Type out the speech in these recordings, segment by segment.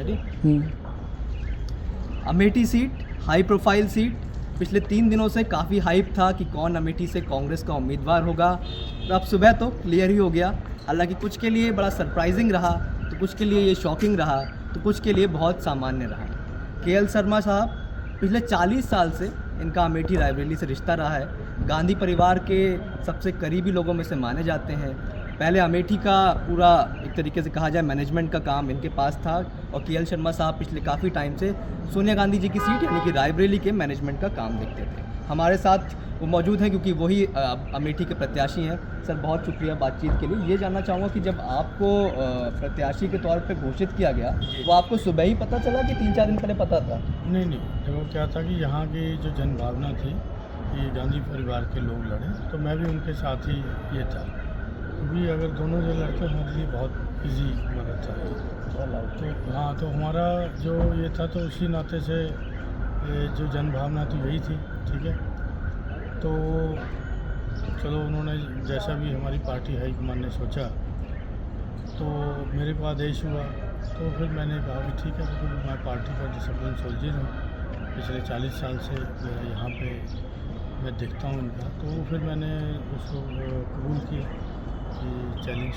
Ready. Amethi seat high profile seat, पिछले 3 दिनों से काफ़ी हाइप था कि कौन अमेठी से कांग्रेस का उम्मीदवार होगा। तो अब सुबह तो क्लियर ही हो गया। हालांकि कुछ के लिए बड़ा सरप्राइजिंग रहा, तो कुछ के लिए ये शॉकिंग रहा, तो कुछ के लिए बहुत सामान्य रहा। केएल शर्मा साहब पिछले 40 साल से इनका अमेठी रायबरेली से रिश्ता रहा है। गांधी परिवार के सबसे करीबी लोगों में से माने जाते हैं। पहले अमेठी का पूरा एक तरीके से कहा जाए मैनेजमेंट का काम इनके पास था, और केएल शर्मा साहब पिछले काफ़ी टाइम से सोनिया गांधी जी की सीट यानी कि रायबरेली के मैनेजमेंट का काम देखते थे। हमारे साथ वो मौजूद हैं क्योंकि वही अमेठी के प्रत्याशी हैं। सर बहुत शुक्रिया बातचीत के लिए। ये जानना चाहूँगा कि जब आपको प्रत्याशी के तौर पे घोषित किया गया, वो आपको सुबह ही पता चला कि 3-4 दिन पहले पता था? नहीं, देखो क्या था कि यहाँ की जो जनभावना थी कि गांधी परिवार के लोग लड़े, तो मैं भी उनके साथ ही ये था, क्योंकि अगर दोनों जो लड़ते हमारे लिए बहुत ईजी मदद था ये। तो हाँ, तो हमारा जो ये था तो उसी नाते से जो जनभावना थी वही थी, ठीक है। तो चलो उन्होंने जैसा भी हमारी पार्टी हाईकमान ने सोचा, तो मेरे को आदेश हुआ, तो फिर मैंने कहा कि ठीक है, तो मैं पार्टी का डिसिप्लिन सोल्जर हूँ, पिछले 40 साल से मेरा यहाँ पे मैं देखता हूँ इनका, तो फिर मैंने उसको कबूल किया कि चैलेंज।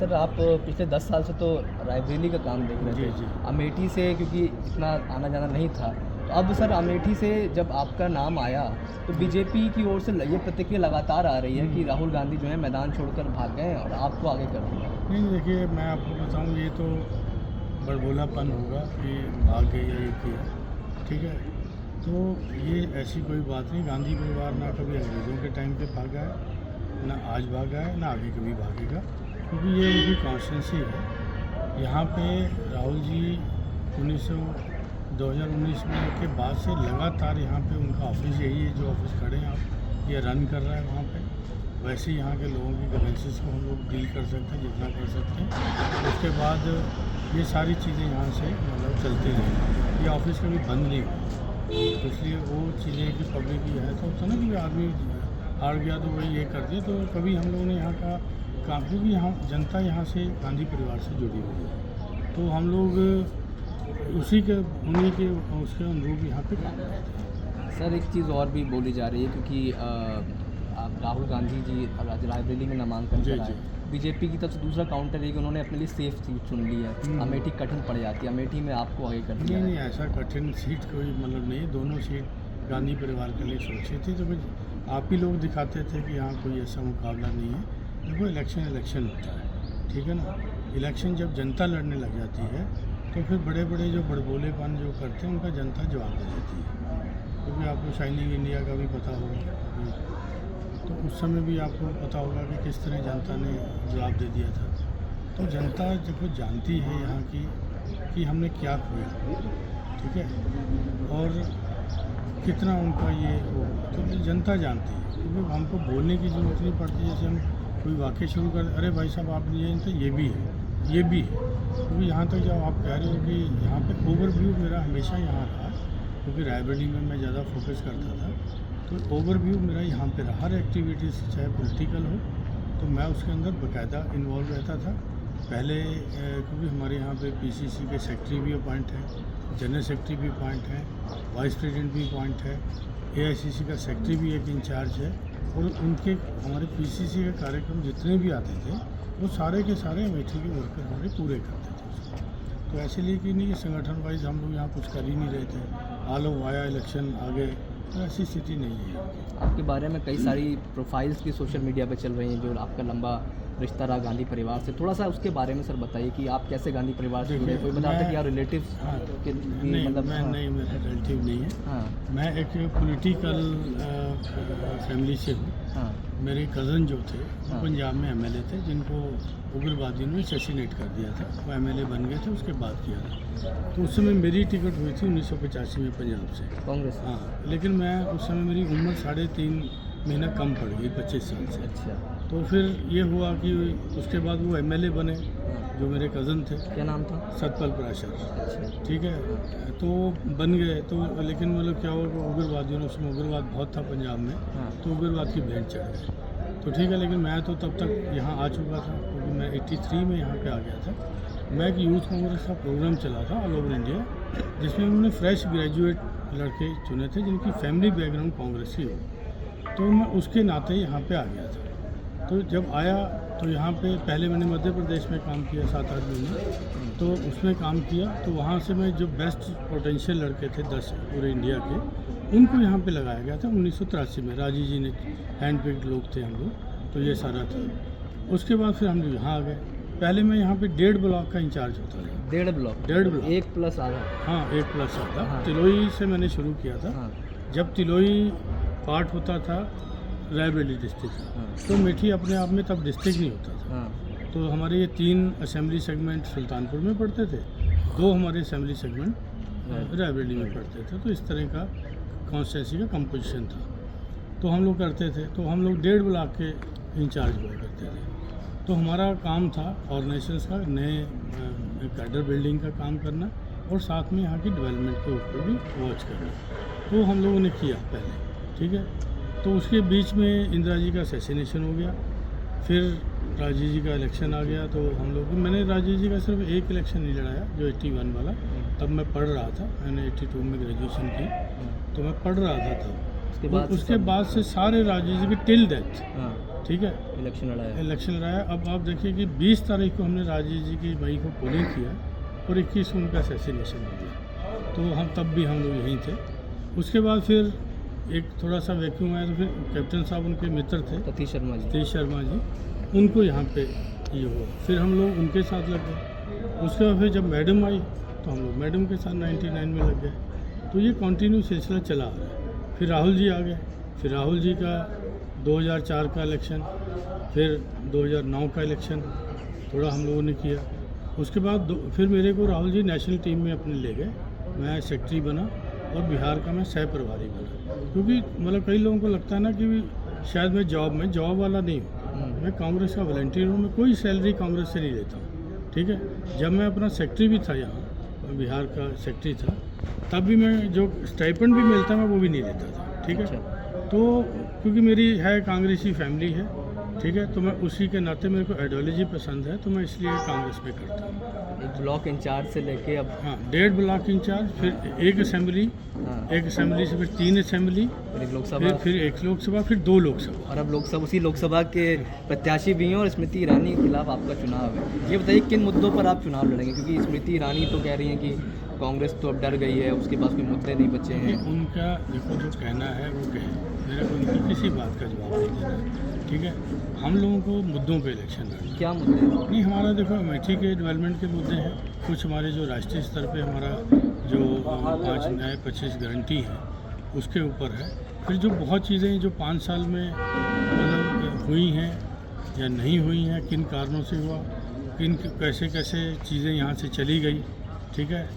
सर आप पिछले 10 साल से तो रायबरेली का काम देख रहे थे। जी। अमेठी से क्योंकि इतना आना जाना नहीं था, तो अब सर अमेठी से जब आपका नाम आया तो बीजेपी की ओर से ये प्रतिक्रिया लगातार आ रही है कि राहुल गांधी जो है मैदान छोड़कर भाग गए और आपको आगे कर दिया। नहीं, देखिए मैं आपको बताऊँ, ये तो बड़बोलापन होगा कि भाग गए या ये किया, ठीक है। तो ये ऐसी कोई बात नहीं। गांधी परिवार ना कभी अंग्रेज़ों के टाइम पे भागा है, ना आज भागा है, ना आगे कभी भागेगा, क्योंकि ये उनकी कॉन्स्टेंसी है। यहाँ पे राहुल जी 2019 में के बाद से लगातार यहाँ पे उनका ऑफिस यही है, जो ऑफिस खड़े हैं आप, ये रन कर रहा है वहाँ पे। वैसे ही यहाँ के लोगों की ग्रेवेंसेस को हम लोग डील कर सकते हैं जितना कर सकते हैं। उसके बाद ये सारी चीज़ें यहाँ से मतलब चलती रहेंगी, ये ऑफिस कभी बंद नहीं हुआ। इसलिए वो चीज़ें की पब्लिक की है, तो होता ना कि आदमी हार गया तो वही ये कर दिया, तो कभी हम लोगों ने यहाँ का काम, क्योंकि यहाँ जनता यहाँ से गांधी परिवार से जुड़ी हुई है, तो हम लोग उन्हीं के उसके अनुरूप यहाँ पे काम करते हैं। सर एक चीज़ और भी बोली जा रही है क्योंकि आप राहुल गांधी जी रायबरेली में नामांकन कराए, बीजेपी की तरफ से दूसरा काउंटर है कि उन्होंने अपने लिए सेफ सीट चुन ली है। अमेठी कठिन पड़ जाती है, अमेठी में आपको आगे कर दिया। नहीं, ऐसा कठिन सीट कोई मतलब नहीं, दोनों सीट गांधी परिवार के लिए सोची थी। तो आप ही लोग दिखाते थे कि यहाँ कोई ऐसा मुकाबला नहीं है। देखो इलेक्शन होता है, ठीक है ना। इलेक्शन जब जनता लड़ने लग जाती है तो फिर बड़े बड़े जो बड़बोलेपन जो करते हैं उनका जनता जवाब दे देती है, क्योंकि आपको शाइनिंग इंडिया का भी पता होगा, तो उस समय भी आपको पता होगा कि किस तरह जनता ने जवाब दे दिया था। तो जनता जब वो जानती है यहाँ की कि हमने क्या खोया, ठीक है, और कितना उनका ये हो, तो जनता जानती है, क्योंकि हमको बोलने की ज़रूरत नहीं पड़ती। जैसे हम कोई वाक्य शुरू कर, अरे भाई साहब आपने ये तो ये भी है, ये भी है, क्योंकि यहाँ तक जब आप कह रहे हो कि यहाँ पे ओवरव्यू मेरा हमेशा यहाँ रहा, क्योंकि रायबरेली में मैं ज़्यादा फोकस करता था, तो ओवरव्यू मेरा यहाँ पे रहा। हर एक्टिविटीज़ चाहे पॉलिटिकल हो तो मैं उसके अंदर बाकायदा इन्वॉल्व रहता था। पहले क्योंकि हमारे यहाँ पे पीसीसी के सेक्रेटरी भी अपॉइंट हैं, जनरल सेक्रेटरी भी अपॉइंट हैं, वाइस प्रेसिडेंट भी अपॉइंट है, एआईसीसी का सेक्रेटरी भी एक इंचार्ज है, और उनके हमारे पीसीसी के कार्यक्रम जितने भी आते थे वो सारे के सारे अमेठी के वर्कर हमारे पूरे करते थे उसको। तो ऐसे लिए कि नहीं कि संगठन वाइज हम लोग यहाँ कुछ कर ही नहीं रहे थे, आलो आया इलेक्शन आ गए, तो ऐसी स्थिति नहीं है। आपके बारे में कई सारी प्रोफाइल्स भी सोशल मीडिया पे चल रही हैं, जो आपका लंबा रिश्ता रहा गांधी परिवार से। थोड़ा सा उसके बारे में सर बताइए कि आप कैसे गांधी परिवार से जुड़े। कोई बताते हैं कि आप रिलेटिव के नहीं, मतलब नहीं, मेरा रिलेटिव नहीं है। हाँ, मैं एक पॉलिटिकल फैमिली से हूँ। हाँ, मेरे कज़न जो थे वो हाँ। पंजाब में एमएलए थे, जिनको उग्रवादियों ने असैसिनेट कर दिया था। वो एमएलए बन गए थे, उसके बाद किया था। तो उस समय मेरी टिकट हुई थी 1985 में पंजाब से, कांग्रेस। हाँ। लेकिन मैं उस समय मेरी उम्र 3.5 महीना कम पड़ गई, 25 साल से। अच्छा, तो फिर ये हुआ कि उसके बाद वो एमएलए बने, जो मेरे कज़न थे। क्या नाम था? सतपाल पराशर, अच्छा, ठीक है। तो बन गए, तो लेकिन मतलब क्या हुआ कि उग्रवादियों ने, उसमें उग्रवाद बहुत था पंजाब में, हाँ, तो उग्रवाद की भेंट चढ़ गए। तो ठीक है, लेकिन मैं तो तब तक यहाँ आ चुका था, क्योंकि मैं 83 में यहाँ पे आ गया था। मैं एक यूथ कांग्रेस का प्रोग्राम चला था ऑल ओवर इंडिया, जिसमें उन्होंने फ्रेश ग्रेजुएट लड़के चुने थे जिनकी फैमिली बैकग्राउंड कांग्रेस की हो। तो मैं उसके नाते यहाँ पे आ गया था। तो जब आया तो यहाँ पे पहले मैंने मध्य प्रदेश में काम किया 7-8 महीने, तो उसमें काम किया। तो वहाँ से मैं जो बेस्ट पोटेंशियल लड़के थे 10 पूरे इंडिया के, उनको यहाँ पे लगाया गया था 1983 में। राजीव जी ने हैंड पिक्ड लोग थे हम लोग, तो ये सारा था। उसके बाद फिर हम लोग यहाँ आ गए। पहले मैं यहाँ पे 1.5 ब्लॉक का इंचार्ज होता था। 1.5 ब्लॉक? 1.5 ब्लॉक, 1+ आधा। हाँ 1+ आधा। हाँ। तिलोई से मैंने शुरू किया था। हाँ। जब तिलोई पार्ट होता था रायबरेली डिस्ट्रिक्ट का, हाँ। तो मेठी अपने आप में तब डिस्ट्रिक्ट नहीं होता था। हाँ। तो हमारे ये 3 असेंबली सेगमेंट सुल्तानपुर में पड़ते थे, 2 हमारे असेंबली सेगमेंट रायबरेली में पड़ते थे। तो इस तरह का कॉन्स्टिट्यूंसी का कंपोजिशन था। तो हम लोग करते थे, तो हम लोग 1.5 ब्लॉक के इंचार्ज हुआ करते थे। तो हमारा काम था ऑर्गेनाइजेशंस का, नए कैडर बिल्डिंग का काम करना, और साथ में यहाँ की डेवलपमेंट के ऊपर भी वॉच करना। तो हम लोगों ने किया पहले, ठीक है। तो उसके बीच में इंदिरा जी का असैसिनेशन हो गया, फिर राजीव जी का इलेक्शन आ गया। तो हम लोग, मैंने राजीव जी का सिर्फ एक इलेक्शन नहीं लड़ाया, जो 81 वाला, तब मैं पढ़ रहा था। मैंने 82 में ग्रेजुएशन की, तो मैं पढ़ रहा था तब। उसके बाद से सारे राजीव जी के टिल डेथ, ठीक है, इलेक्शन लड़ाया। अब आप देखिए कि 20 तारीख को हमने राजीव जी की मई को पोलिंग किया और 21 को उनका असैसिनेशन हो गया। तो हम तब भी हम लोग यहीं थे। उसके बाद फिर एक थोड़ा सा वैक्यूम आया, तो फिर कैप्टन साहब उनके मित्र थे सतीश शर्मा जी, उनको यहाँ पे ये हुआ। फिर हम लोग उनके साथ लग गए। उसके बाद फिर जब मैडम आई तो हम लोग मैडम के साथ 99 में लग गए। तो ये कंटिन्यू सिलसिला चला आ रहा है। फिर राहुल जी आ गए। फिर राहुल जी का 2004 का इलेक्शन, फिर 2009 का इलेक्शन थोड़ा हम लोगों ने किया। उसके बाद फिर मेरे को राहुल जी नेशनल टीम में अपने ले गए। मैं सेक्रेटरी बना और बिहार का मैं सह प्रभारी बना। क्योंकि मतलब कई लोगों को लगता है ना कि शायद मैं जॉब वाला नहीं हूँ। मैं कांग्रेस का वॉलंटियर हूँ। मैं कोई सैलरी कांग्रेस से नहीं लेता हूँ, ठीक है। जब मैं अपना सेक्रेटरी भी था यहाँ, मैं बिहार का सेक्रेटरी था, तब भी मैं जो स्टाइपेंड भी मिलता मैं वो भी नहीं लेता था, ठीक है। तो क्योंकि मेरी है कांग्रेसी फैमिली है, ठीक है, तो मैं उसी के नाते मेरे को आइडियोलॉजी पसंद है, तो मैं इसलिए कांग्रेस में करता हूँ। एक ब्लॉक इंचार्ज से लेके अब, हाँ 1.5 ब्लॉक इंचार्ज, फिर एक असेंबली, एक असेंबली से फिर 3 असेंबली, फिर एक लोकसभा, फिर एक लोकसभा, फिर 2 लोकसभा। और अब लोकसभा, उसी लोकसभा के प्रत्याशी भी हैं और स्मृति ईरानी के खिलाफ आपका चुनाव है। ये बताइए किन मुद्दों पर आप चुनाव लड़ेंगे? क्योंकि स्मृति ईरानी तो कह रही हैं कि कांग्रेस तो अब डर गई है, उसके पास कोई मुद्दे नहीं बचे हैं। उनका देखो जो कहना है वो कहे, मेरे को उनकी किसी बात का जवाब नहीं देना, ठीक है। हम लोगों को मुद्दों पे इलेक्शन लड़ना। क्या मुद्दे? नहीं, हमारा देखो अमेठी के डेवलपमेंट के मुद्दे हैं, कुछ हमारे जो राष्ट्रीय स्तर पे हमारा जो 5 नए 25 गारंटी है उसके ऊपर है। फिर जो बहुत चीज़ें जो 5 साल में मतलब हुई हैं या नहीं हुई हैं, किन कारणों से हुआ, किन कैसे कैसे चीज़ें यहाँ से चली गई, ठीक है।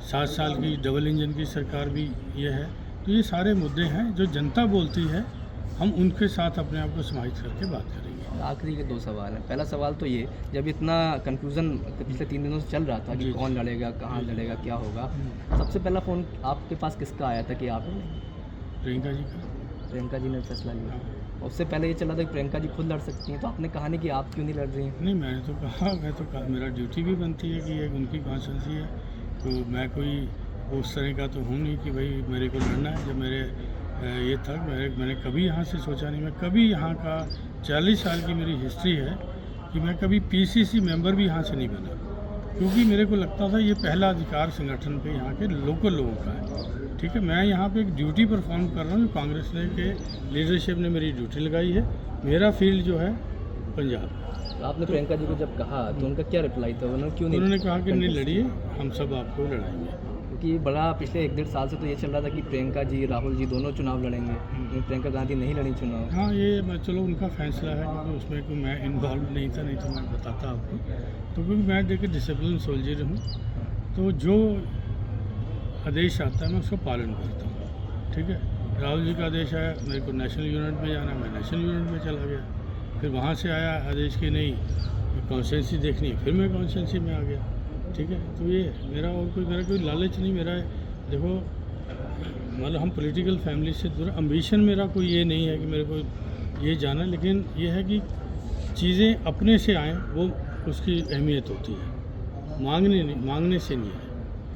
7 साल की डबल इंजन की सरकार भी ये है। तो ये सारे मुद्दे हैं जो जनता बोलती है, हम उनके साथ अपने आप को समाहित करके बात करेंगे। आखिरी के 2 सवाल हैं। पहला सवाल तो ये, जब इतना कन्फ्यूज़न पिछले 3 दिनों से चल रहा था कि कौन लड़ेगा, कहाँ लड़ेगा, क्या होगा, सबसे पहला फ़ोन आपके पास किसका आया था कि आप? प्रियंका जी का। प्रियंका जी ने फैसला लिया। उससे पहले ये चला था कि प्रियंका जी खुद लड़ सकती हैं, तो आपने कहा नहीं कि आप क्यों नहीं लड़ रही हैं? नहीं, मैंने तो कहा मेरा ड्यूटी भी बनती है कि एक उनकी कॉन्स्टिट्यूंसी है, तो मैं कोई उस तरह का तो हूँ नहीं कि भाई मेरे को लड़ना है। जब मेरे ये था, मैंने कभी यहाँ से सोचा नहीं। मैं कभी यहाँ का 40 साल की मेरी हिस्ट्री है कि मैं कभी PCC मेंबर भी यहाँ से नहीं बना, क्योंकि मेरे को लगता था ये पहला अधिकार संगठन पे यहाँ के लोकल लोगों का है, ठीक है। मैं यहाँ पे एक ड्यूटी परफॉर्म कर रहा हूँ, कांग्रेस के लीडरशिप ने मेरी ड्यूटी लगाई है। मेरा फील्ड जो है पंजाब। तो आपने प्रियंका जी को जब कहा तो उनका क्या रिप्लाई था? उन्होंने क्यों नहीं? उन्होंने कहा कि नहीं लड़िए, हम सब आपको लड़ाएंगे। क्योंकि बड़ा पिछले 1-1.5 साल से तो ये चल रहा था कि प्रियंका जी, राहुल जी दोनों चुनाव लड़ेंगे, लेकिन प्रियंका गांधी नहीं लड़ी चुनाव। हाँ, ये चलो उनका फैसला है, क्योंकि उसमें कोई मैं इन्वॉल्व नहीं था, नहीं तो मैं बताता आपको। तो क्योंकि मैं देखिए डिसिप्लिन सोल्जर हूँ, तो जो आदेश आता है मैं उसका पालन करता हूँ, ठीक है। राहुल जी का आदेश आया, मेरे को नेशनल यूनिट में जाना, मैं नेशनल यूनिट में चला गया। फिर वहाँ से आया आदेश कि नहीं कॉन्स्टिट्यूंसी देखनी है, फिर मैं कॉन्स्टिट्यूंसी में आ गया, ठीक है। तो ये मेरा कोई लालच नहीं। मेरा देखो मतलब हम पॉलिटिकल फैमिली से दूर, एम्बिशन मेरा कोई ये नहीं है कि मेरे को ये जाना, लेकिन ये है कि चीज़ें अपने से आएँ, वो उसकी अहमियत होती है। मांगने से नहीं आए।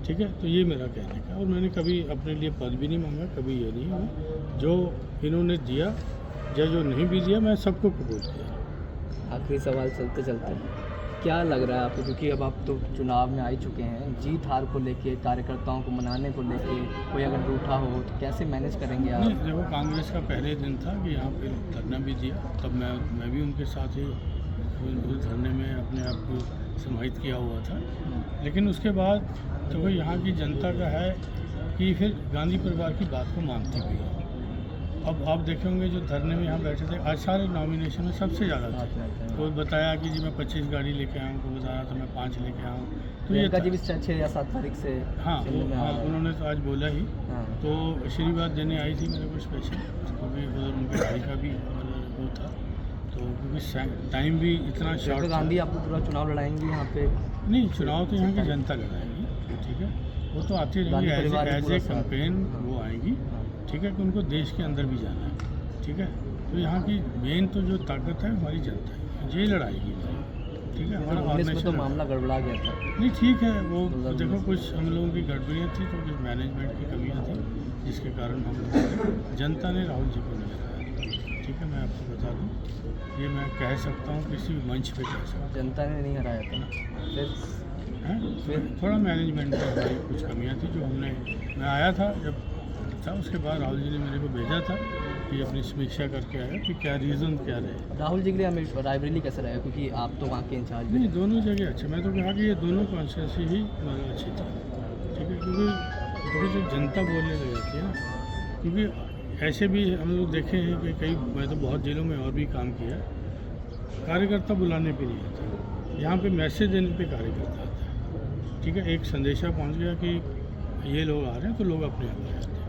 ठीक है, तो ये मेरा कहने का। और मैंने कभी अपने लिए पद भी नहीं मांगा, कभी ये नहीं हुआ। जो इन्होंने दिया या जो नहीं भी दिया, मैं सबको कबूल किया। आखिरी सवाल चलते चलते, क्या लग रहा है आपको, क्योंकि अब आप तो चुनाव में आ ही चुके हैं, जीत हार को लेके, कार्यकर्ताओं को मनाने को लेके कोई अगर रूठा हो तो कैसे मैनेज करेंगे आप? नहीं, देखो, कांग्रेस का पहले दिन था कि यहाँ पे धरना भी दिया, तब मैं भी उनके साथ ही उस धरने में अपने आप को समाहित किया हुआ था। लेकिन उसके बाद तो यहाँ की जनता का है कि फिर गांधी परिवार की बात को मानती भी है। अब आप देखेंगे जो धरने में यहाँ बैठे थे, आज सारे नॉमिनेशन में सबसे ज़्यादा थे। कोई बताया कि जी मैं 25 गाड़ी लेके आया हूँ, कोई बता रहा था मैं 5 लेके आया हूँ। तो ये जी भी 6 या 7 तारीख से हाँ, उन्होंने तो आज बोला ही। हाँ। तो आशीर्वाद देने आई थी मेरे को स्पेशल, क्योंकि उधर उनके भाई का भी वो था, तो क्योंकि टाइम भी इतना शॉर्ट। गांधी आपको पूरा चुनाव लड़ाएंगे यहाँ पे? नहीं, चुनाव तो यहाँ की जनता लड़ाएगी। ठीक है, वो तो आती रहेंगी एज ए कैंपेन, वो आएंगी। ठीक है, कि उनको देश के अंदर भी जाना है। ठीक है, तो यहाँ की मेन तो जो ताकत है हमारी जनता है, ये लड़ाएगी। ठीक है, हमारा ऑर्गेनाइजेशन तो मामला गड़बड़ा गया था। नहीं, ठीक है, वो देखो कुछ हम लोगों की गड़बड़ियाँ थी, तो कुछ मैनेजमेंट की कमियाँ थी, जिसके कारण हम जनता ने राहुल जी को नहीं हराया। ठीक है, मैं आपको बता दूँ, ये मैं कह सकता हूँ, किसी भी मंच पे कह सकता हूँ। जनता ने नहीं हराया था, फिर थोड़ा मैनेजमेंट में हमारी कुछ कमियाँ थी, जो मैं आया था जब था, उसके बाद राहुल जी ने मेरे को भेजा था कि अपनी समीक्षा करके आया कि क्या रीज़न क्या रहे। राहुल जी के लिए हमें रायबरेली कैसे रहेगा, क्योंकि आप तो वहाँ के इंचार्ज भी नहीं, दोनों जगह अच्छे। मैं तो कहा कि ये दोनों कॉन्स्टिट्यूंसी ही अच्छी थी। ठीक है, क्योंकि जब जनता बोलने लग जाती है ना, क्योंकि ऐसे भी हम लोग देखे हैं कि कई, मैं तो बहुत जेलों में और भी काम किया, कार्यकर्ता बुलाने पे नहीं आता, यहाँ पे मैसेज देने पे कार्यकर्ता आता है। ठीक है, एक संदेशा पहुँच गया कि ये लोग आ रहे हैं, तो लोग अपने आप आए।